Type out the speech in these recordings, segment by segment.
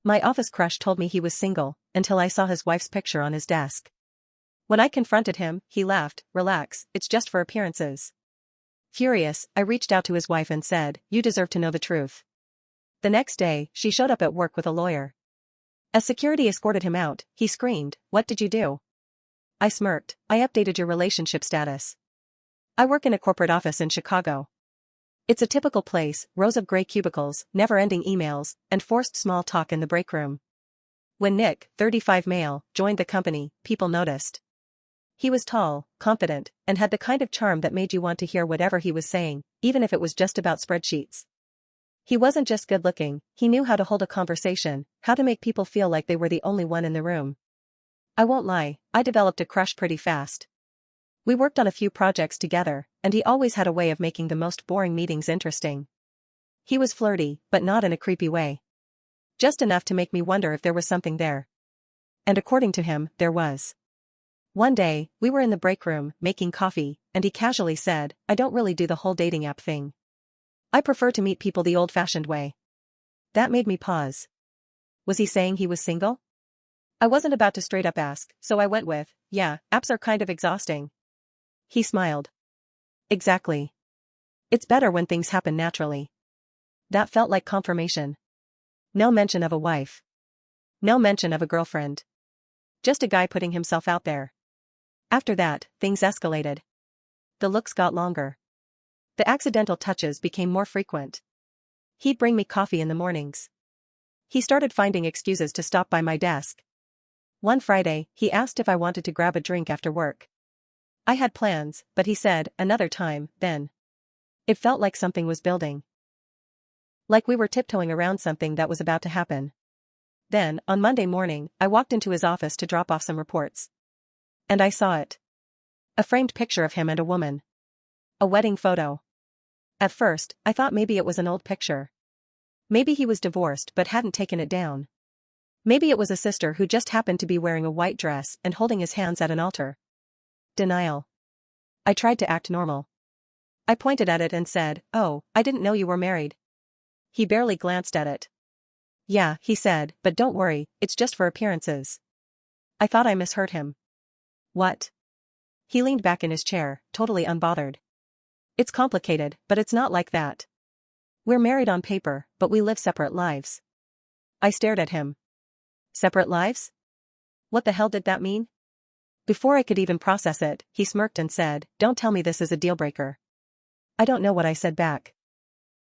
My office crush told me he was single, until I saw his wife's picture on his desk. When I confronted him, he laughed. Relax, it's just for appearances. Furious, I reached out to his wife and said, you deserve to know the truth. The next day, she showed up at work with a lawyer. As security escorted him out, he screamed, what did you do? I smirked, I updated your relationship status. I work in a corporate office in Chicago. It's a typical place, rows of gray cubicles, never-ending emails, and forced small talk in the break room. When Nick, 35 male, joined the company, people noticed. He was tall, confident, and had the kind of charm that made you want to hear whatever he was saying, even if it was just about spreadsheets. He wasn't just good-looking, he knew how to hold a conversation, how to make people feel like they were the only one in the room. I won't lie, I developed a crush pretty fast. We worked on a few projects together, and he always had a way of making the most boring meetings interesting. He was flirty, but not in a creepy way. Just enough to make me wonder if there was something there. And according to him, there was. One day, we were in the break room, making coffee, and he casually said, I don't really do the whole dating app thing. I prefer to meet people the old-fashioned way. That made me pause. Was he saying he was single? I wasn't about to straight up ask, so I went with, yeah, apps are kind of exhausting. He smiled. Exactly. It's better when things happen naturally. That felt like confirmation. No mention of a wife. No mention of a girlfriend. Just a guy putting himself out there. After that, things escalated. The looks got longer. The accidental touches became more frequent. He'd bring me coffee in the mornings. He started finding excuses to stop by my desk. One Friday, he asked if I wanted to grab a drink after work. I had plans, but he said, another time, then. It felt like something was building. Like we were tiptoeing around something that was about to happen. Then, on Monday morning, I walked into his office to drop off some reports. And I saw it. A framed picture of him and a woman. A wedding photo. At first, I thought maybe it was an old picture. Maybe he was divorced but hadn't taken it down. Maybe it was a sister who just happened to be wearing a white dress and holding his hands at an altar. Denial. I tried to act normal. I pointed at it and said, oh, I didn't know you were married. He barely glanced at it. Yeah, he said, but don't worry, it's just for appearances. I thought I misheard him. What? He leaned back in his chair, totally unbothered. It's complicated, but it's not like that. We're married on paper, but we live separate lives. I stared at him. Separate lives? What the hell did that mean? Before I could even process it, he smirked and said, don't tell me this is a deal breaker. I don't know what I said back.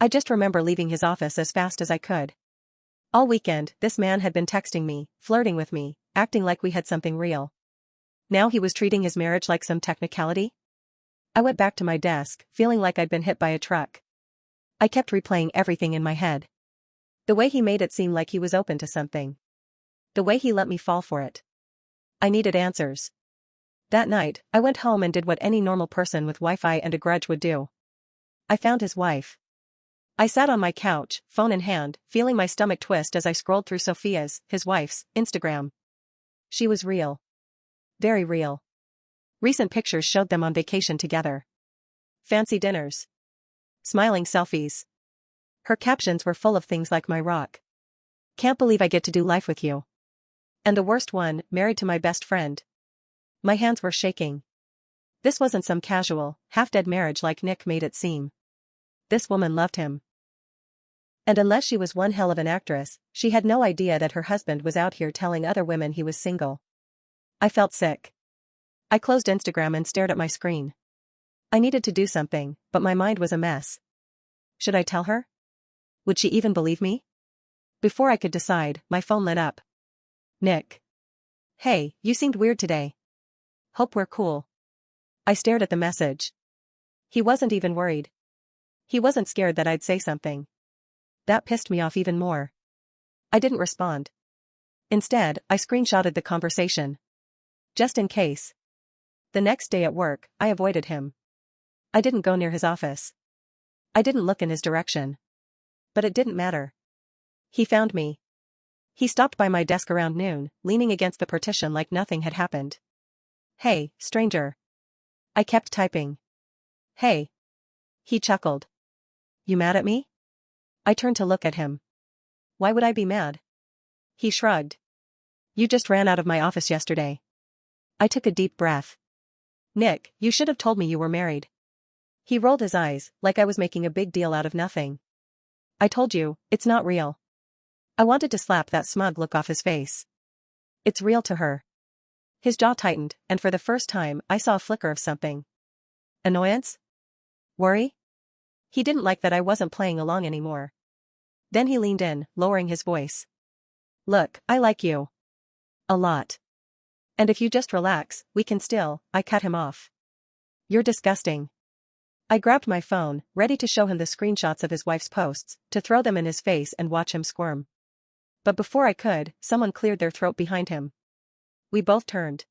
I just remember leaving his office as fast as I could. All weekend, this man had been texting me, flirting with me, acting like we had something real. Now he was treating his marriage like some technicality? I went back to my desk, feeling like I'd been hit by a truck. I kept replaying everything in my head. The way he made it seem like he was open to something. The way he let me fall for it. I needed answers. That night, I went home and did what any normal person with Wi-Fi and a grudge would do. I found his wife. I sat on my couch, phone in hand, feeling my stomach twist as I scrolled through Sophia's, his wife's, Instagram. She was real. Very real. Recent pictures showed them on vacation together. Fancy dinners. Smiling selfies. Her captions were full of things like my rock. Can't believe I get to do life with you. And the worst one, married to my best friend. My hands were shaking. This wasn't some casual, half-dead marriage like Nick made it seem. This woman loved him. And unless she was one hell of an actress, she had no idea that her husband was out here telling other women he was single. I felt sick. I closed Instagram and stared at my screen. I needed to do something, but my mind was a mess. Should I tell her? Would she even believe me? Before I could decide, my phone lit up. Nick. Hey, you seemed weird today. Hope we're cool. I stared at the message. He wasn't even worried. He wasn't scared that I'd say something. That pissed me off even more. I didn't respond. Instead, I screenshotted the conversation. Just in case. The next day at work, I avoided him. I didn't go near his office. I didn't look in his direction. But it didn't matter. He found me. He stopped by my desk around noon, leaning against the partition like nothing had happened. Hey, stranger. I kept typing. Hey. He chuckled. You mad at me? I turned to look at him. Why would I be mad? He shrugged. You just ran out of my office yesterday. I took a deep breath. Nick, you should have told me you were married. He rolled his eyes, like I was making a big deal out of nothing. I told you, it's not real. I wanted to slap that smug look off his face. It's real to her. His jaw tightened, and for the first time, I saw a flicker of something. Annoyance? Worry? He didn't like that I wasn't playing along anymore. Then he leaned in, lowering his voice. Look, I like you. A lot. And if you just relax, we can still. I cut him off. You're disgusting. I grabbed my phone, ready to show him the screenshots of his wife's posts, to throw them in his face and watch him squirm. But before I could, someone cleared their throat behind him. We both turned.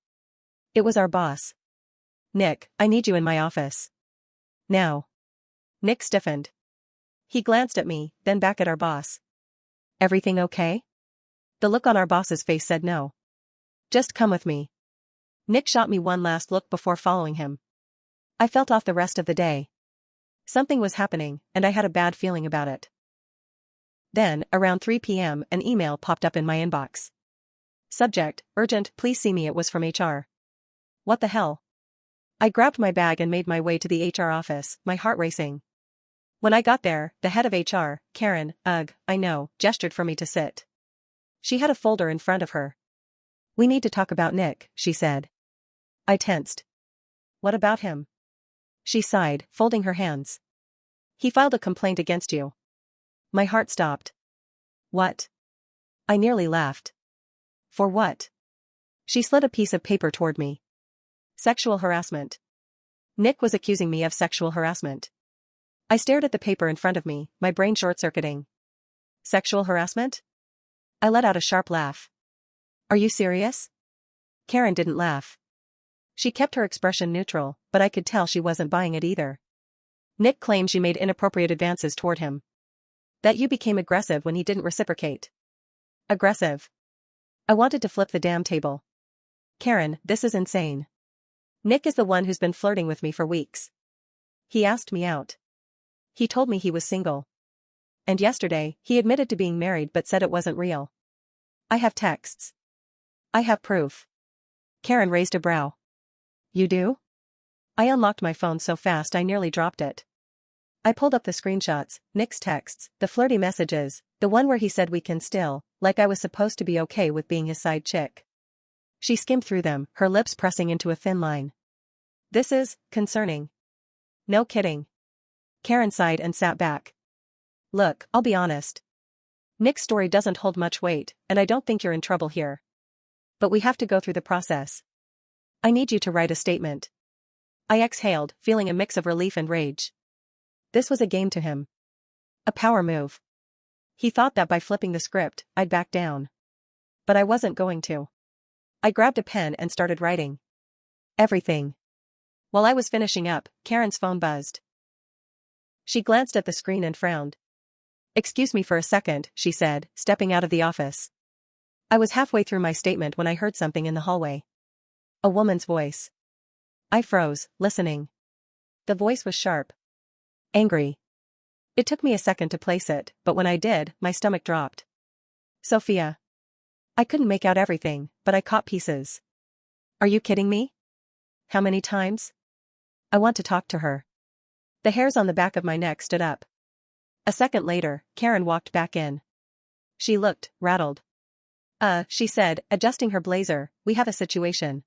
It was our boss. Nick, I need you in my office. Now. Nick stiffened. He glanced at me, then back at our boss. Everything okay? The look on our boss's face said no. Just come with me. Nick shot me one last look before following him. I felt off the rest of the day. Something was happening, and I had a bad feeling about it. Then, around 3 p.m., an email popped up in my inbox. Subject, urgent, please see me. It was from HR. What the hell? I grabbed my bag and made my way to the HR office, my heart racing. When I got there, the head of HR, Karen, I know, gestured for me to sit. She had a folder in front of her. We need to talk about Nick, she said. I tensed. What about him? She sighed, folding her hands. He filed a complaint against you. My heart stopped. What? I nearly laughed. For what? She slid a piece of paper toward me. Sexual harassment. Nick was accusing me of sexual harassment. I stared at the paper in front of me, my brain short-circuiting. Sexual harassment? I let out a sharp laugh. Are you serious? Karen didn't laugh. She kept her expression neutral, but I could tell she wasn't buying it either. Nick claimed she made inappropriate advances toward him. That you became aggressive when he didn't reciprocate. Aggressive. I wanted to flip the damn table. Karen, this is insane. Nick is the one who's been flirting with me for weeks. He asked me out. He told me he was single. And yesterday, he admitted to being married but said it wasn't real. I have texts. I have proof. Karen raised a brow. You do? I unlocked my phone so fast I nearly dropped it. I pulled up the screenshots, Nick's texts, the flirty messages, the one where he said we can still, like I was supposed to be okay with being his side chick. She skimmed through them, her lips pressing into a thin line. This is concerning. No kidding. Karen sighed and sat back. Look, I'll be honest. Nick's story doesn't hold much weight, and I don't think you're in trouble here. But we have to go through the process. I need you to write a statement. I exhaled, feeling a mix of relief and rage. This was a game to him. A power move. He thought that by flipping the script, I'd back down. But I wasn't going to. I grabbed a pen and started writing. Everything. While I was finishing up, Karen's phone buzzed. She glanced at the screen and frowned. Excuse me for a second, she said, stepping out of the office. I was halfway through my statement when I heard something in the hallway. A woman's voice. I froze, listening. The voice was sharp. Angry. It took me a second to place it, but when I did, my stomach dropped. Sophia. I couldn't make out everything, but I caught pieces. Are you kidding me? How many times? I want to talk to her. The hairs on the back of my neck stood up. A second later, Karen walked back in. She looked rattled. She said, adjusting her blazer, we have a situation.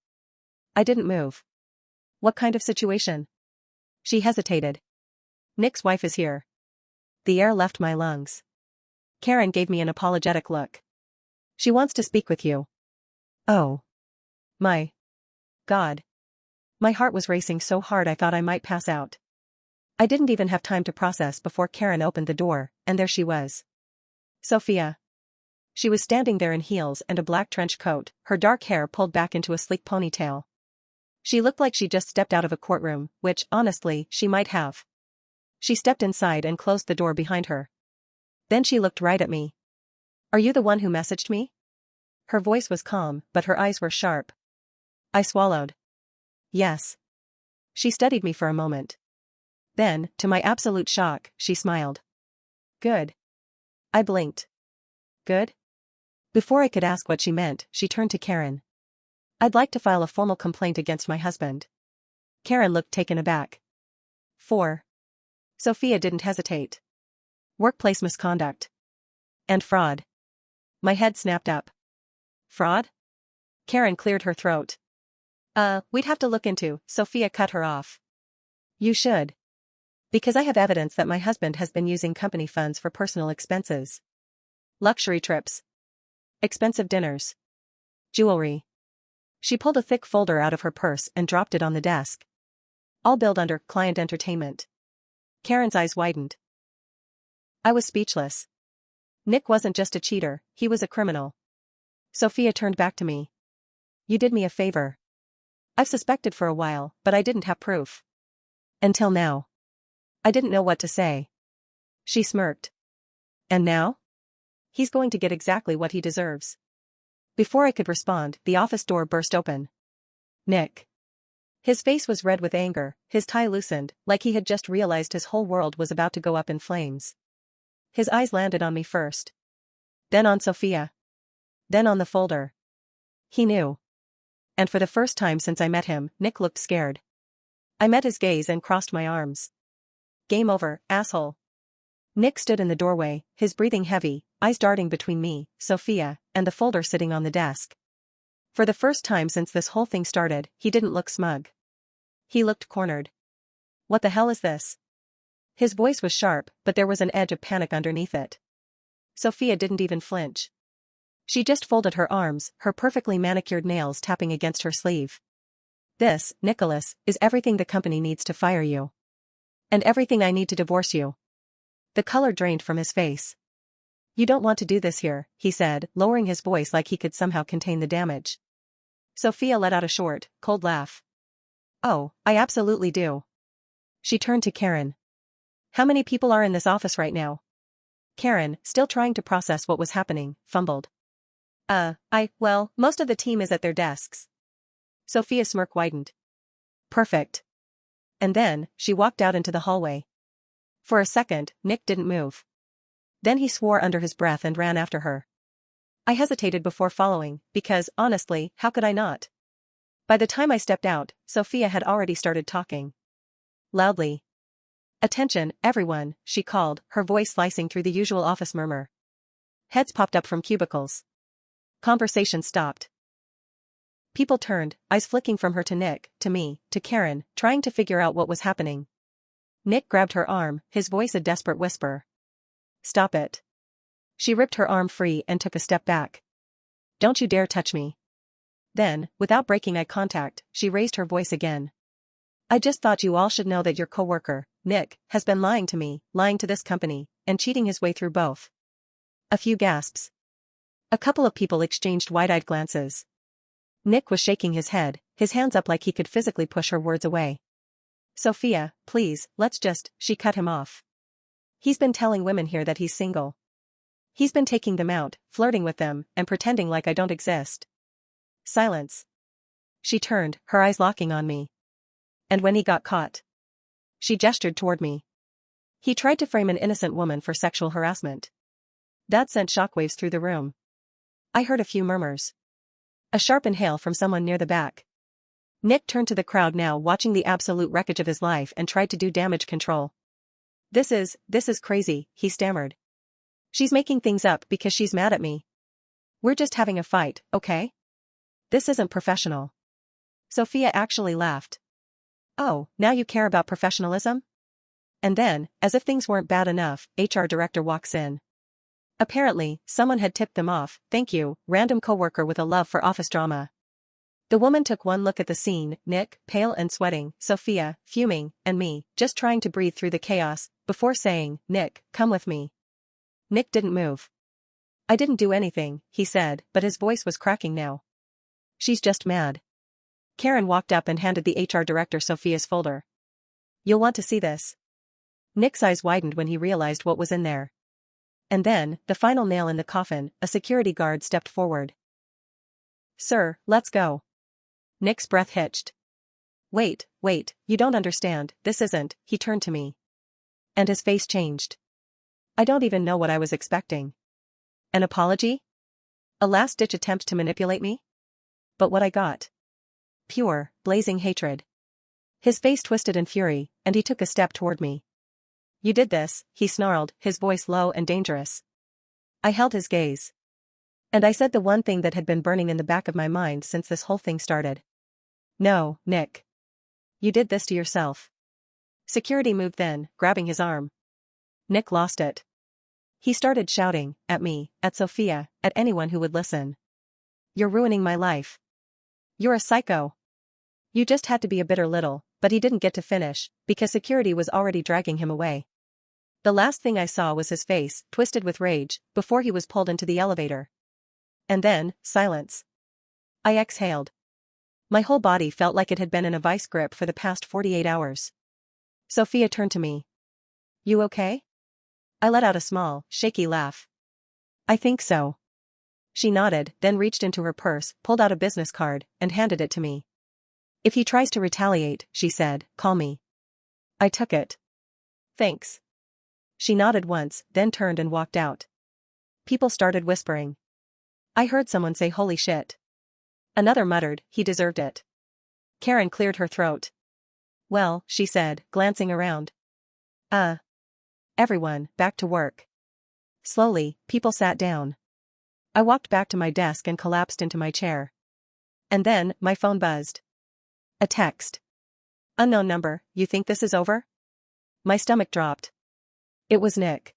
I didn't move. What kind of situation? She hesitated. Nick's wife is here. The air left my lungs. Karen gave me an apologetic look. She wants to speak with you. Oh. My God. My heart was racing so hard I thought I might pass out. I didn't even have time to process before Karen opened the door, and there she was. Sophia. She was standing there in heels and a black trench coat, her dark hair pulled back into a sleek ponytail. She looked like she just stepped out of a courtroom, which, honestly, she might have. She stepped inside and closed the door behind her. Then she looked right at me. Are you the one who messaged me? Her voice was calm, but her eyes were sharp. I swallowed. Yes. She studied me for a moment. Then, to my absolute shock, she smiled. Good. I blinked. Good? Before I could ask what she meant, she turned to Karen. I'd like to file a formal complaint against my husband. Karen looked taken aback. 4. Sophia didn't hesitate. Workplace misconduct. And fraud. My head snapped up. Fraud? Karen cleared her throat. We'd have to look into, Sophia cut her off. You should. Because I have evidence that my husband has been using company funds for personal expenses. Luxury trips. Expensive dinners. Jewelry. She pulled a thick folder out of her purse and dropped it on the desk. All billed under client entertainment. Karen's eyes widened. I was speechless. Nick wasn't just a cheater, he was a criminal. Sophia turned back to me. You did me a favor. I've suspected for a while, but I didn't have proof. Until now. I didn't know what to say. She smirked. And now? He's going to get exactly what he deserves. Before I could respond, the office door burst open. Nick. His face was red with anger, his tie loosened, like he had just realized his whole world was about to go up in flames. His eyes landed on me first. Then on Sophia. Then on the folder. He knew. And for the first time since I met him, Nick looked scared. I met his gaze and crossed my arms. Game over, asshole. Nick stood in the doorway, his breathing heavy, eyes darting between me, Sophia, and the folder sitting on the desk. For the first time since this whole thing started, he didn't look smug. He looked cornered. What the hell is this? His voice was sharp, but there was an edge of panic underneath it. Sophia didn't even flinch. She just folded her arms, her perfectly manicured nails tapping against her sleeve. This, Nicholas, is everything the company needs to fire you. And everything I need to divorce you. The color drained from his face. You don't want to do this here, he said, lowering his voice like he could somehow contain the damage. Sophia let out a short, cold laugh. Oh, I absolutely do. She turned to Karen. How many people are in this office right now? Karen, still trying to process what was happening, fumbled. Well, most of the team is at their desks. Sophia's smirk widened. Perfect. And then, she walked out into the hallway. For a second, Nick didn't move. Then he swore under his breath and ran after her. I hesitated before following, because, honestly, how could I not? By the time I stepped out, Sophia had already started talking. Loudly. Attention, everyone, she called, her voice slicing through the usual office murmur. Heads popped up from cubicles. Conversation stopped. People turned, eyes flicking from her to Nick, to me, to Karen, trying to figure out what was happening. Nick grabbed her arm, his voice a desperate whisper. Stop it. She ripped her arm free and took a step back. Don't you dare touch me. Then, without breaking eye contact, she raised her voice again. I just thought you all should know that your coworker, Nick, has been lying to me, lying to this company, and cheating his way through both. A few gasps. A couple of people exchanged wide-eyed glances. Nick was shaking his head, his hands up like he could physically push her words away. Sophia, please, she cut him off. He's been telling women here that he's single. He's been taking them out, flirting with them, and pretending like I don't exist. Silence. She turned, her eyes locking on me. And when he got caught? She gestured toward me. He tried to frame an innocent woman for sexual harassment. That sent shockwaves through the room. I heard a few murmurs. A sharp inhale from someone near the back. Nick turned to the crowd now watching the absolute wreckage of his life and tried to do damage control. This is crazy, he stammered. She's making things up because she's mad at me. We're just having a fight, okay? This isn't professional. Sophia actually laughed. Oh, now you care about professionalism? And then, as if things weren't bad enough, HR director walks in. Apparently, someone had tipped them off, thank you, random coworker with a love for office drama. The woman took one look at the scene, Nick, pale and sweating, Sophia, fuming, and me, just trying to breathe through the chaos, before saying, Nick, come with me. Nick didn't move. I didn't do anything, he said, but his voice was cracking now. She's just mad. Karen walked up and handed the HR director Sophia's folder. You'll want to see this. Nick's eyes widened when he realized what was in there. And then, the final nail in the coffin, a security guard stepped forward. Sir, let's go. Nick's breath hitched. Wait, you don't understand, this isn't, he turned to me. And his face changed. I don't even know what I was expecting. An apology? A last-ditch attempt to manipulate me? But what I got? Pure, blazing hatred. His face twisted in fury, and he took a step toward me. You did this, he snarled, his voice low and dangerous. I held his gaze. And I said the one thing that had been burning in the back of my mind since this whole thing started. No, Nick. You did this to yourself. Security moved then, grabbing his arm. Nick lost it. He started shouting, at me, at Sophia, at anyone who would listen. You're ruining my life. You're a psycho. You just had to be a bitter little, but he didn't get to finish, because security was already dragging him away. The last thing I saw was his face, twisted with rage, before he was pulled into the elevator. And then, silence. I exhaled. My whole body felt like it had been in a vice grip for the past 48 hours. Sophia turned to me. You okay? I let out a small, shaky laugh. I think so. She nodded, then reached into her purse, pulled out a business card, and handed it to me. If he tries to retaliate, she said, call me. I took it. Thanks. She nodded once, then turned and walked out. People started whispering. I heard someone say holy shit. Another muttered, he deserved it. Karen cleared her throat. Well, she said, glancing around. Everyone, back to work. Slowly, people sat down. I walked back to my desk and collapsed into my chair. And then, my phone buzzed. A text. Unknown number, you think this is over? My stomach dropped. It was Nick.